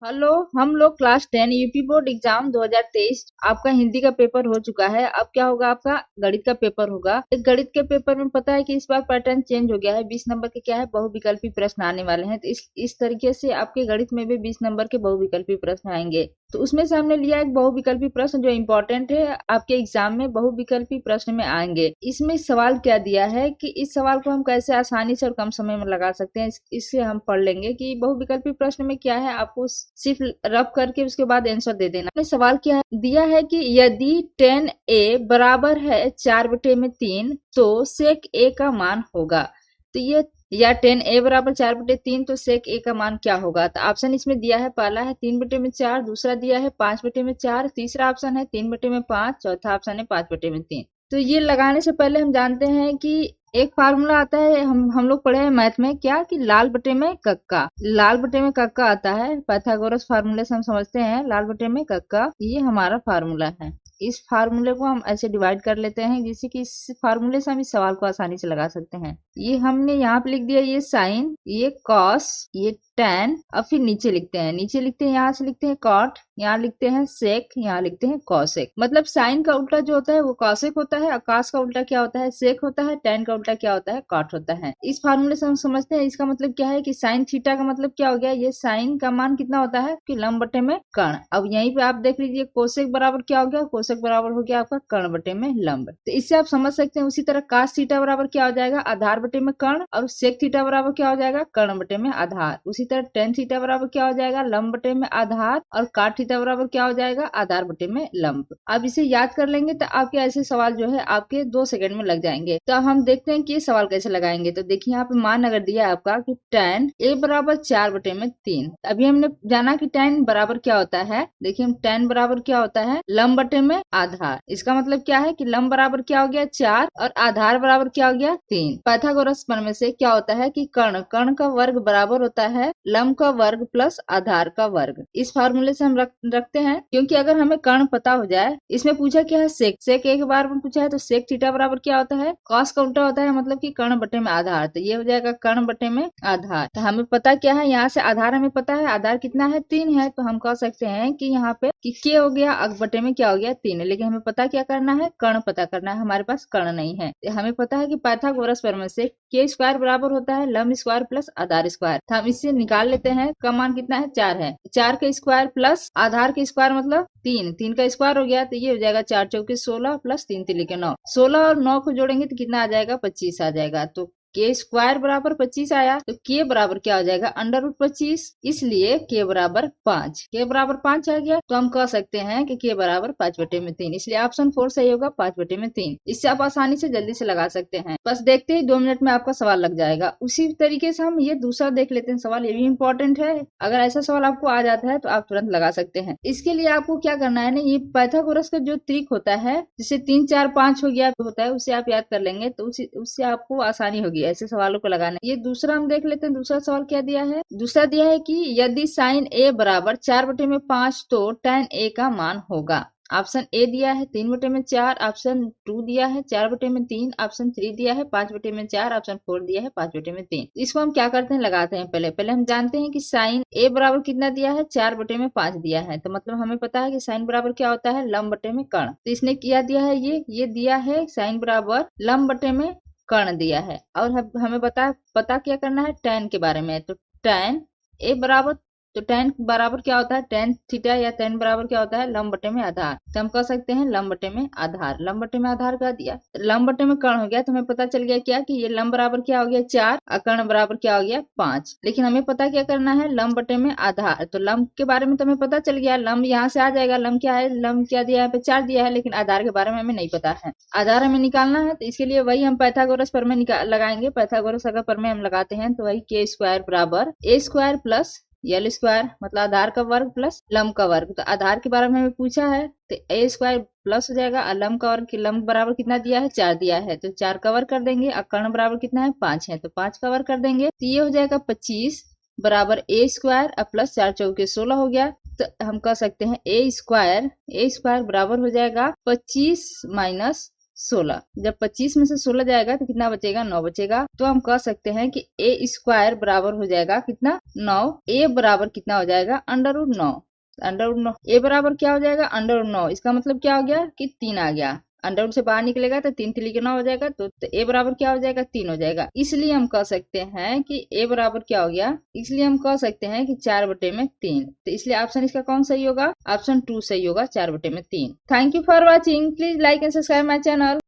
Hello. हम लोग class 10 UP board exam 2023 आपका हिंदी का पेपर हो चुका है। अब क्या होगा, आपका गणित का पेपर होगा। एक गणित के पेपर में पता है कि इस बार पैटर्न चेंज हो गया है। 20 नंबर के क्या है, बहुविकल्पी प्रश्न आने वाले हैं। तो इस तरीके से आपके गणित में भी 20 नंबर के बहुविकल्पी प्रश्न आएंगे। तो उसमें से हमने लिया एक बहुविकल्पी प्रश्न जो इम्पोर्टेंट है, आपके एग्जाम में बहुविकल्पी प्रश्न में आएंगे। इसमें सवाल क्या दिया है कि इस सवाल को हम कैसे आसानी से और कम समय में लगा सकते हैं, इससे हम पढ़ लेंगे कि बहुविकल्पी प्रश्न में क्या है। आपको सिर्फ रब करके उसके बाद आंसर दे देना। हमने सवाल क्या है दिया है कि यदि 10a बराबर है 4/3 तो sec a का मान होगा। तो ये या 10a बराबर 4/3 तो sec a का मान क्या होगा। तो ऑप्शन इसमें दिया है, पहला है 3/4, दूसरा दिया है 5/4, तीसरा ऑप्शन है 3/5, चौथा ऑप्शन है 5/3। तो ये लगाने से पहले हम जानते हैं कि एक फार्मूला आता है, हम लोग पढ़े हैं मैथ में, क्या कि लाल बटे में कक्का। लाल बटे में कक्का आता है, पाइथागोरस फार्मूले से हम समझते हैं। लाल बटे में कक्का ये हमारा फार्मूला है। इस फार्मूले को हम ऐसे डिवाइड कर लेते हैं जिससे कि इस फार्मूले से हम इस सवाल को आसानी से लगा सकते हैं। ये हमने यहाँ पे लिख दिया, ये साइन, ये कॉस, ये tan। अब फिर नीचे लिखते हैं, यहाँ से लिखते हैं कॉट, यहाँ लिखते हैं सेक, यहाँ लिखते हैं कॉसेक। मतलब साइन का उल्टा जो होता है वो कॉसेक होता है, और कॉस का उल्टा क्या होता है, सेक होता है। tan का उल्टा क्या होता है, कॉट होता है। इस फार्मूले से हम समझते हैं, इसका मतलब क्या है कि साइन थीटा का मतलब क्या हो गया, ये साइन का मान कितना होता है कि लंब बटे में कर्ण। अब यहीं पे आप देख लीजिए, कोसेक बराबर क्या हो गया, कोसेक बराबर हो गया आपका कर्ण बटे में लंब। तो इससे आप समझ सकते हैं। उसी तरह कास थीटा बराबर क्या हो जाएगा, आधार बटे में कर्ण, और सेक थीटा बराबर क्या हो जाएगा, कर्ण बटे में आधार। उसी तरह टेन थीटा बराबर क्या हो जाएगा, लंब बटे में आधार, और काट थीटा बराबर क्या हो जाएगा, आधार बटे में लंब। अब इसे याद कर लेंगे तो आपके ऐसे सवाल जो है आपके 2 सेकंड में लग जाएंगे। तो अब हम देखते हैं कि ये सवाल कैसे लगाएंगे। तो देखिए, यहाँ पे मान अगर दिया है आपका कि tan a बराबर 4/3। अभी हमने जाना कि tan बराबर क्या होता है। देखिए, हम tan बराबर क्या होता है, लंब बटे में आधार। इसका मतलब क्या है कि लंब बराबर क्या हो गया 4, और आधार बराबर क्या हो गया 3। पाइथागोरस प्रमेय से क्या होता है कि कर्ण का वर्ग बराबर होता है लंब का वर्ग प्लस आधार का वर्ग। इस फार्मूले से हम रखते हैं, क्योंकि अगर हमें कर्ण पता हो जाए। इसमें पूछा क्या है, सेक एक बार में पूछा है, तो सेक थीटा बराबर क्या होता है, कॉस का उल्टा होता है, मतलब कि कर्ण बटे में आधार। तो ये हो जाएगा कर्ण बटे में आधार। तो हमें पता क्या है, यहाँ से आधार हमें पता है, आधार कितना है 3 है। तो हम कह सकते हैं कि यहाँ पे कि के हो गया, अग बटे में क्या हो गया 3। लेकिन हमें पता क्या करना है, कर्ण पता करना है। हमारे पास कर्ण नहीं है। हमें पता है कि पाइथागोरस प्रमेय से के स्क्वायर बराबर होता है लंब स्क्वायर प्लस आधार स्क्वायर। तो हम इससे निकाल लेते हैं, का मान कितना है 4 है। 4 का स्क्वायर प्लस आधार का स्क्वायर मतलब 3, 3 का स्क्वायर हो गया। तो ये हो जाएगा 4 चौके 16 प्लस 3 3 9। 16 और 9 को जोड़ेंगे तो कितना आ जाएगा, 25 आ जाएगा। तो के स्क्वायर बराबर 25 आया। तो के बराबर क्या हो जाएगा, √25। इसलिए के बराबर 5। के बराबर 5 आ गया। तो हम कह सकते हैं कि के बराबर 5/3। इसलिए ऑप्शन 4 सही होगा, 5/3। इससे आप आसानी से जल्दी से लगा सकते हैं। बस देखते ही 2 मिनट में आपका सवाल लग जाएगा। उसी तरीके से हम ये दूसरा देख लेते हैं सवाल, ये भी इम्पोर्टेंट है। अगर ऐसा सवाल आपको आ जाता है तो आप तुरंत लगा सकते हैं। इसके लिए आपको क्या करना है ना, ये पाइथागोरस का जो ट्रिक होता है, जिसे 3 4 5 हो गया होता है, उसे आप याद कर लेंगे तो उससे आपको आसानी होगी ऐसे सवालों को लगाने। ये दूसरा हम देख लेते हैं। दूसरा सवाल क्या दिया है, दूसरा दिया है कि यदि साइन a बराबर 4/5 तो tan a का मान होगा। ऑप्शन ए दिया है 3/4, ऑप्शन 2 दिया है 4/3, ऑप्शन 3 दिया है 5/4, ऑप्शन 4 दिया है 5/3। इसको हम क्या करते हैं, लगाते हैं। पहले हम जानते हैं कि साइन ए बराबर कितना दिया है, 4/5 दिया है। तो मतलब हमें पता है कि साइन बराबर क्या होता है, लंब बटे में कर्ण। तो इसने क्या दिया है, ये दिया है साइन बराबर लंब बटे में कर्ण दिया है। और हमें पता क्या करना है, tan के बारे में। तो tan a बराबर, तो tan बराबर क्या होता है, tan थीटा, या tan बराबर क्या होता है, लंब बटे में आधार। तो हम कह सकते हैं लंब बटे में आधार। लंब बटे में आधार कर दिया, लंब बटे में कर्ण हो गया। तो हमें पता चल गया क्या कि ये लंब बराबर क्या हो गया 4, और कर्ण बराबर क्या हो गया 5। लेकिन हमें पता क्या करना है, लंब बटे में आधार। तो लंब के बारे में तो हमें पता चल गया, लंब यहाँ से आ जाएगा। लंब क्या है, लंब क्या दिया है, यहाँ पे 4 दिया है। लेकिन आधार के बारे में हमें नहीं पता है, आधार हमें निकालना है। तो इसके लिए वही हम पाइथागोरस प्रमेय लगाएंगे। पाइथागोरस अगर प्रमेय हम लगाते हैं तो वही के स्क्वायर बराबर a square plus L square, मतलब आधार का वर्ग प्लस लंब का वर्ग। तो आधार के बारे में हमें पूछा है, तो a स्क्वायर प्लस हो जाएगा, और लंब का वर्ग, लंब बराबर कितना दिया है 4 दिया है। तो 4 का वर्ग कर देंगे, और कर्ण बराबर कितना है 5 है। तो 5 का वर्ग कर देंगे। तो ये हो जाएगा 25 बराबर a स्क्वायर, और प्लस 4 चौके 16 हो गया। तो हम कह सकते हैं a स्क्वायर बराबर हो जाएगा 25 माइनस 16। जब 25 में से 16 जाएगा तो कितना बचेगा? 9 बचेगा। तो हम कह सकते हैं कि ए स्क्वायर बराबर हो जाएगा कितना? 9। ए बराबर कितना हो जाएगा? √9। √9 ए बराबर क्या हो जाएगा? √9। इसका मतलब क्या हो गया कि 3 आ गया। अंडर से बाहर निकलेगा तो 3 3 9 हो जाएगा, तो ए बराबर क्या हो जाएगा? 3 हो जाएगा। इसलिए हम कह सकते हैं कि ए बराबर क्या हो गया? इसलिए हम कह सकते हैं कि 4/3। तो इसलिए ऑप्शन इसका कौन सही होगा? ऑप्शन 2 सही होगा, 4/3। Thank you for watching. Please like and subscribe my channel.